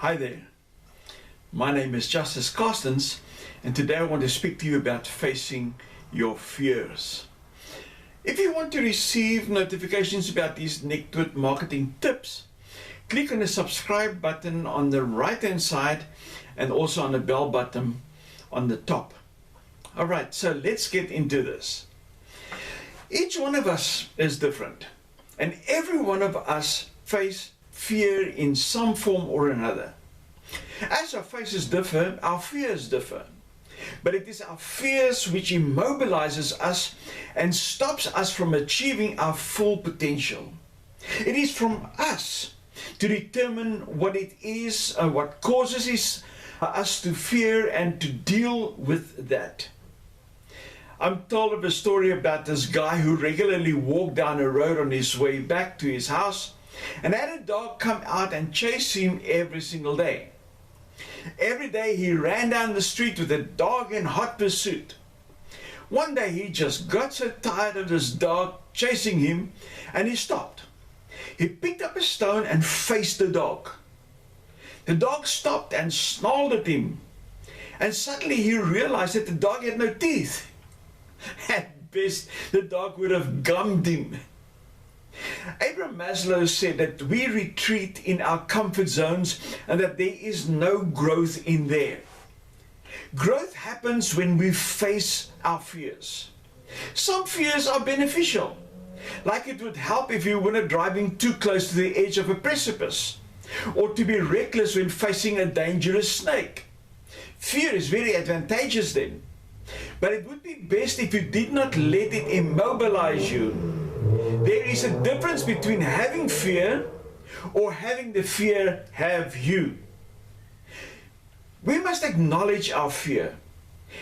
Hi there, my name is Justice Carstens, and today I want to speak to you about facing your fears. If you want to receive notifications about these network marketing tips, click on the subscribe button on the right hand side and also on the bell button on the top. Alright, so let's get into this. Each one of us is different, and every one of us face fear in some form or another. As our faces differ, our fears differ. But it is our fears which immobilizes us and stops us from achieving our full potential. It is from us to determine what it is, what causes us to fear, and to deal with that. I'm told of a story about this guy who regularly walked down a road on his way back to his house and had a dog come out and chase him every single day. Every day he ran down the street with the dog in hot pursuit. One day he just got so tired of this dog chasing him and he stopped. He picked up a stone and faced the dog. The dog stopped and snarled at him, and suddenly he realized that the dog had no teeth. At best, the dog would have gummed him. Abraham Maslow said that we retreat in our comfort zones and that there is no growth in there. Growth happens when we face our fears. Some fears are beneficial, like it would help if you weren't driving too close to the edge of a precipice, or to be reckless when facing a dangerous snake. Fear is very advantageous then, but it would be best if you did not let it immobilize you. There is a difference between having fear or having the fear have you. We must acknowledge our fear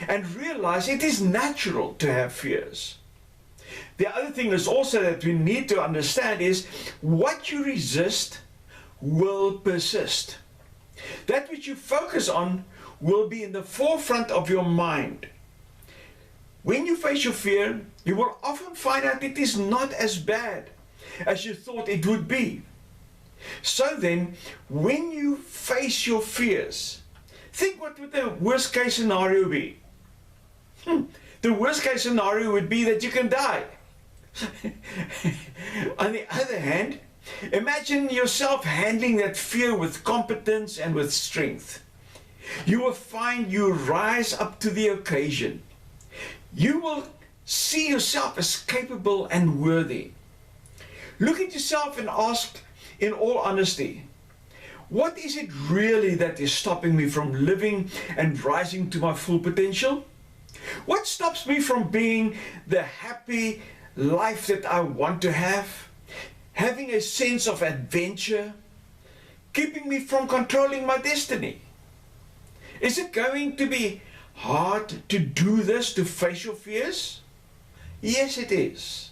and realize it is natural to have fears. The other thing is also that we need to understand is what you resist will persist. That which you focus on will be in the forefront of your mind. When you face your fear, you will often find out it is not as bad as you thought it would be. So then, when you face your fears, think what would the worst case scenario be? The worst case scenario would be that you can die. On the other hand, imagine yourself handling that fear with competence and with strength. You will find you rise up to the occasion. You will see yourself as capable and worthy. Look at yourself and ask in all honesty, what is it really that is stopping me from living and rising to my full potential? What stops me from being the happy life that I want to have, having a sense of adventure, keeping me from controlling my destiny? Is it going to be hard to do this, to face your fears? Yes, it is.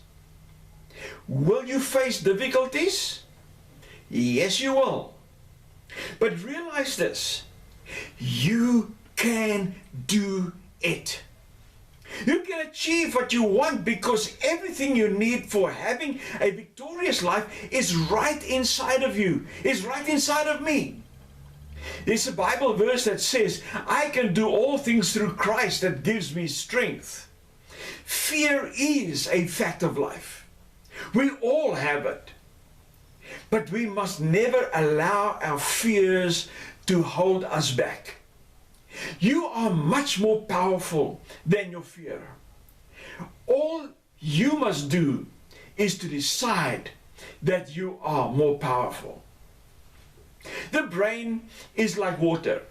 Will you face difficulties? Yes, you will. But realize this, you can do it. You can achieve what you want because everything you need for having a victorious life is right inside of you, is right inside of me. There's a Bible verse that says, I can do all things through Christ that gives me strength. Fear is a fact of life. We all have it. But we must never allow our fears to hold us back. You are much more powerful than your fear. All you must do is to decide that you are more powerful. The brain is like water.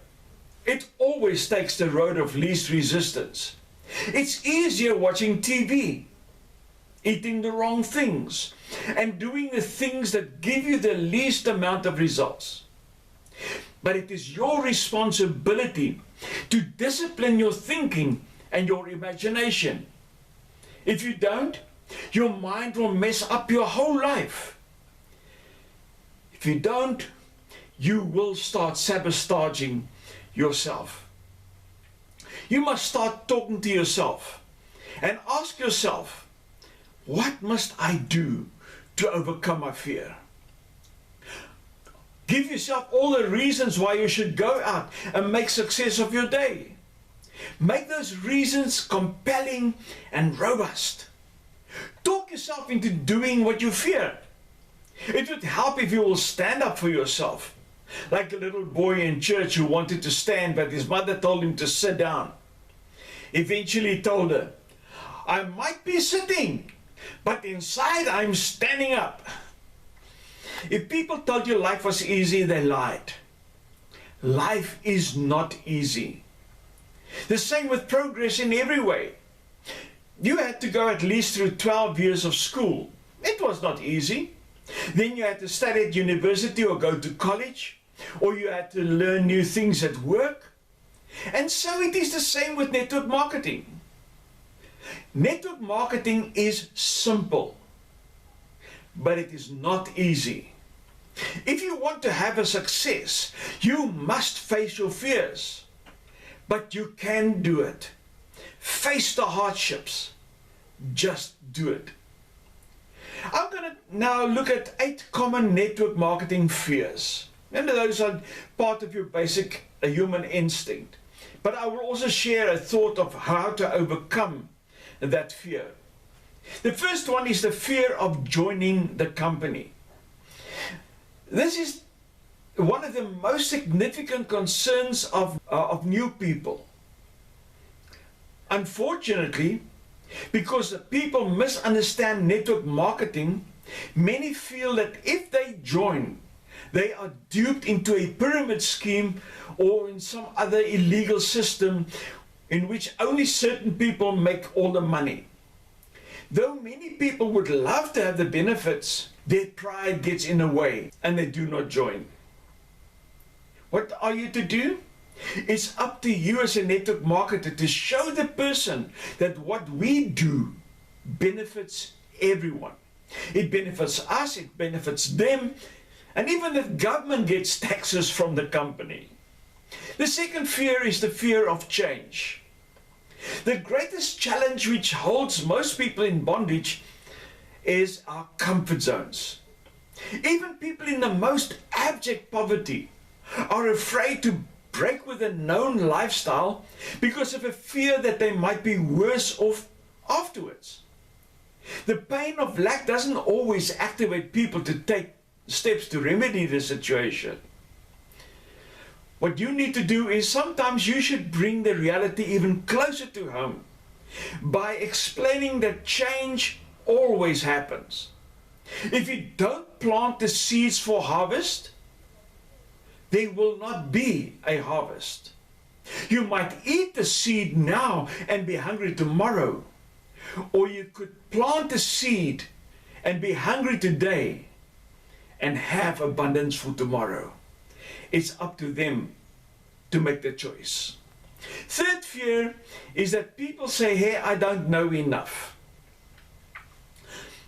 It always takes the road of least resistance. It's easier watching TV, eating the wrong things, and doing the things that give you the least amount of results. But it is your responsibility to discipline your thinking and your imagination. If you don't, your mind will mess up your whole life. If you don't, you will start sabotaging yourself. You must start talking to yourself and ask yourself, what must I do to overcome my fear? Give yourself all the reasons why you should go out and make success of your day. Make those reasons compelling and robust. Talk yourself into doing what you fear. It would help if you will stand up for yourself. Like a little boy in church who wanted to stand, but his mother told him to sit down. Eventually he told her, I might be sitting, but inside I'm standing up. If people told you life was easy, they lied. Life is not easy. The same with progress in every way. You had to go at least through 12 years of school. It was not easy. Then you had to study at university or go to college, or you had to learn new things at work. And so it is the same with network marketing. Network marketing is simple, but it is not easy. If you want to have a success, you must face your fears. But you can do it. Face the hardships. Just do it. I'm going to now look at 8 common network marketing fears. Remember, those are part of your basic human instinct. But I will also share a thought of how to overcome that fear. The first one is the fear of joining the company. This is one of the most significant concerns of new people. Unfortunately, because the people misunderstand network marketing, many feel that if they join, they are duped into a pyramid scheme or in some other illegal system in which only certain people make all the money. Though many people would love to have the benefits, their pride gets in the way and they do not join. What are you to do? It's up to you as a network marketer to show the person that what we do benefits everyone. It benefits us, it benefits them, and even the government gets taxes from the company. The second fear is the fear of change. The greatest challenge which holds most people in bondage is our comfort zones. Even people in the most abject poverty are afraid to break with a known lifestyle because of a fear that they might be worse off afterwards. The pain of lack doesn't always activate people to take steps to remedy the situation. What you need to do is sometimes you should bring the reality even closer to home by explaining that change always happens. If you don't plant the seeds for harvest, there will not be a harvest. You might eat the seed now and be hungry tomorrow, or you could plant the seed and be hungry today and have abundance for tomorrow. It's up to them to make the choice. Third fear is that people say, hey, I don't know enough.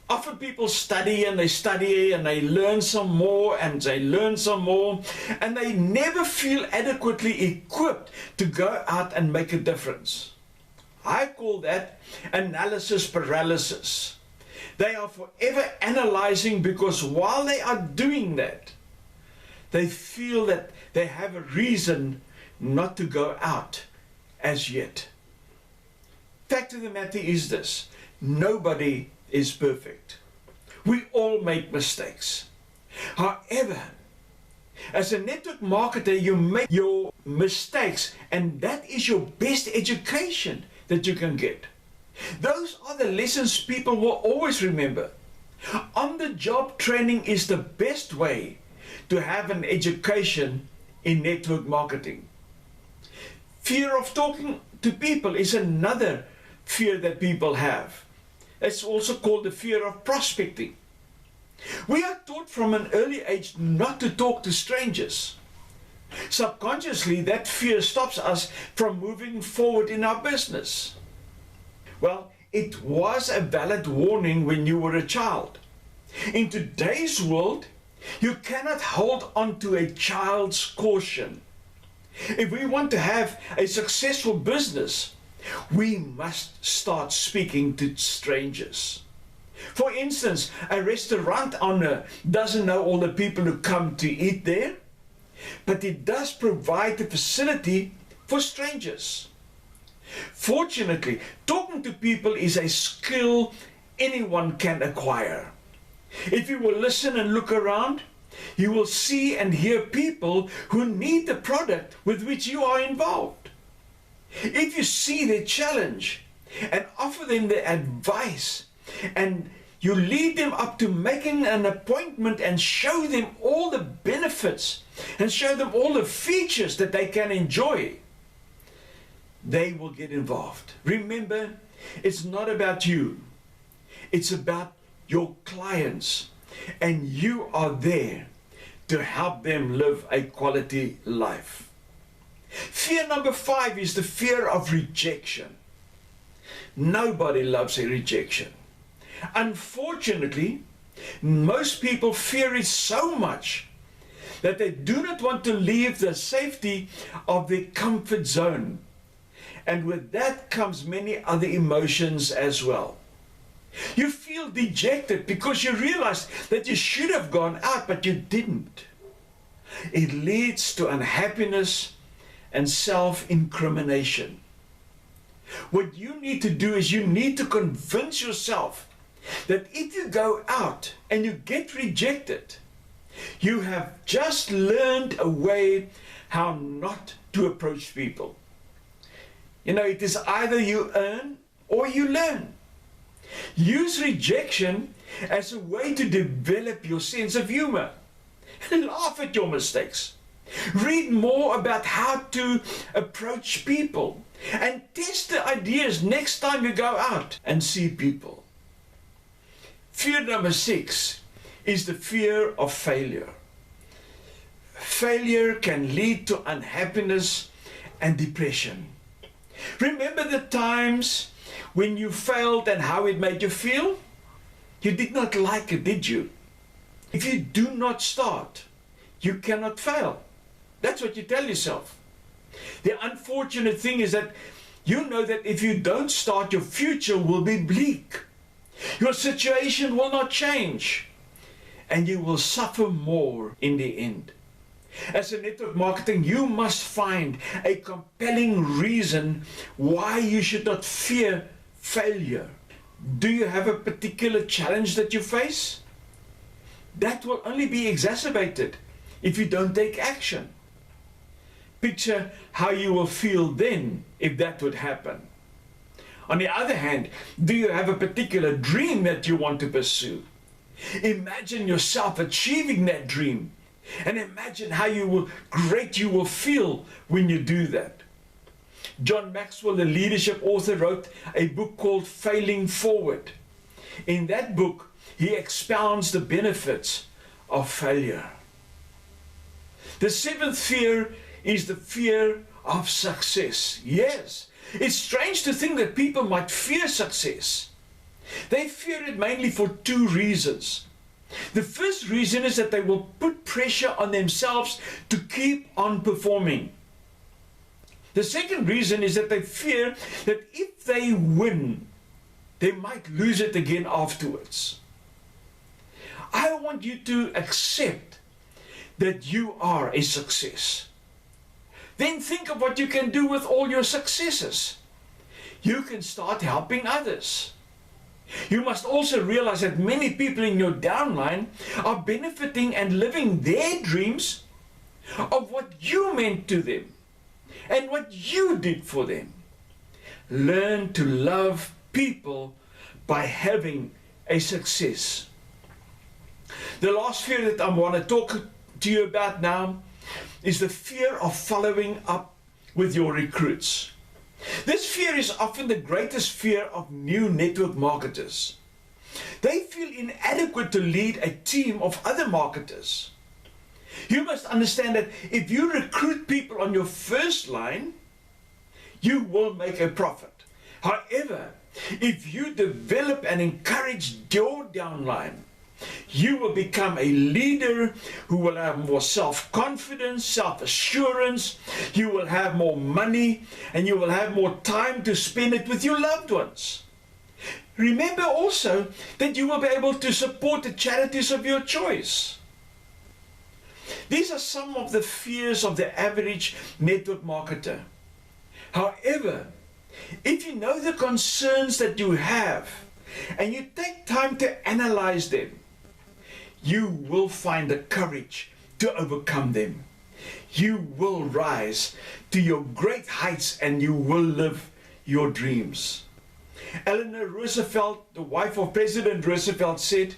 Often people study and they learn some more and they learn some more, and they never feel adequately equipped to go out and make a difference. I call that analysis paralysis. They are forever analyzing because while they are doing that, they feel that they have a reason not to go out as yet. Fact of the matter is this: nobody is perfect. We all make mistakes. However, as a network marketer, you make your mistakes, and that is your best education that you can get. Those are the lessons people will always remember. On-the-job training is the best way to have an education in network marketing. Fear of talking to people is another fear that people have. It's also called the fear of prospecting. We are taught from an early age not to talk to strangers. Subconsciously, that fear stops us from moving forward in our business. Well, it was a valid warning when you were a child. In today's world, you cannot hold on to a child's caution. If we want to have a successful business, we must start speaking to strangers. For instance, a restaurant owner doesn't know all the people who come to eat there, but it does provide the facility for strangers. Fortunately, talking to people is a skill anyone can acquire. If you will listen and look around, you will see and hear people who need the product with which you are involved. If you see their challenge and offer them the advice, and you lead them up to making an appointment and show them all the benefits and show them all the features that they can enjoy, they will get involved. Remember, it's not about you. It's about your clients, and you are there to help them live a quality life. Fear number 5 is the fear of rejection. Nobody loves a rejection. Unfortunately, most people fear it so much that they do not want to leave the safety of their comfort zone. And with that comes many other emotions as well. You feel dejected because you realize that you should have gone out, but you didn't. It leads to unhappiness and self-incrimination. What you need to do is you need to convince yourself that if you go out and you get rejected, you have just learned a way how not to approach people. You know, it is either you earn or you learn. Use rejection as a way to develop your sense of humor. Laugh at your mistakes. Read more about how to approach people and test the ideas next time you go out and see people. Fear number 6 is the fear of failure. Failure can lead to unhappiness and depression. Remember the times when you failed and how it made you feel? You did not like it, did you? If you do not start, you cannot fail. That's what you tell yourself. The unfortunate thing is that you know that if you don't start, your future will be bleak. Your situation will not change, and you will suffer more in the end. As a network marketing, you must find a compelling reason why you should not fear failure. Do you have a particular challenge that you face? That will only be exacerbated if you don't take action. Picture how you will feel then if that would happen. On the other hand, do you have a particular dream that you want to pursue? Imagine yourself achieving that dream, and imagine how great you will feel when you do that. John Maxwell, the leadership author, wrote a book called Failing Forward. In that book, he expounds the benefits of failure. The 7th fear is the fear of success. Yes, it's strange to think that people might fear success. They fear it mainly for 2 reasons. The first reason is that they will put pressure on themselves to keep on performing. The second reason is that they fear that if they win, they might lose it again afterwards. I want you to accept that you are a success. Then think of what you can do with all your successes. You can start helping others. You must also realize that many people in your downline are benefiting and living their dreams of what you meant to them and what you did for them. Learn to love people by having a success. The last fear that I want to talk to you about now is the fear of following up with your recruits. This fear is often the greatest fear of new network marketers. They feel inadequate to lead a team of other marketers. You must understand that if you recruit people on your first line, you will make a profit. However, if you develop and encourage your downline, you will become a leader who will have more self-confidence, self-assurance. You will have more money, and you will have more time to spend it with your loved ones. Remember also that you will be able to support the charities of your choice. These are some of the fears of the average network marketer. However, if you know the concerns that you have and you take time to analyze them, you will find the courage to overcome them. You will rise to your great heights and you will live your dreams. Eleanor Roosevelt, the wife of President Roosevelt, said,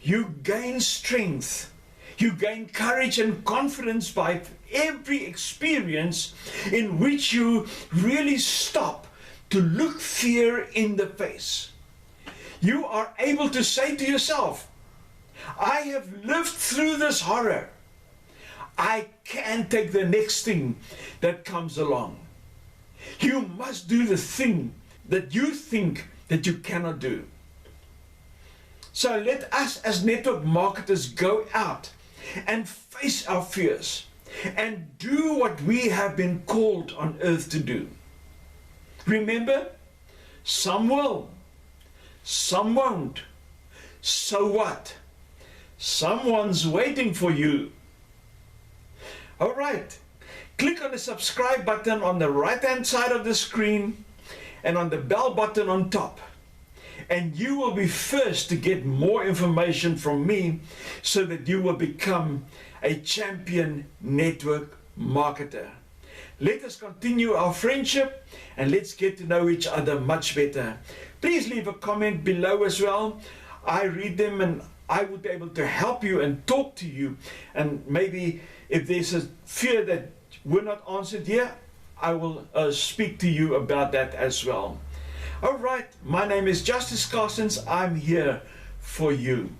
"You gain strength, you gain courage and confidence by every experience in which you really stop to look fear in the face. You are able to say to yourself, I have lived through this horror. I can take the next thing that comes along." You must do the thing that you think that you cannot do. So let us as network marketers go out and face our fears and do what we have been called on earth to do. Remember, some will, some won't. So what? Someone's waiting for you. All right, click on the subscribe button on the right hand side of the screen and on the bell button on top, and you will be first to get more information from me so that you will become a champion network marketer. Let us continue our friendship and let's get to know each other much better. Please leave a comment below as well. I read them and I would be able to help you and talk to you, and maybe if there's a fear that we're not answered here, I will speak to you about that as well. All right, my name is Justice Carstens. I'm here for you.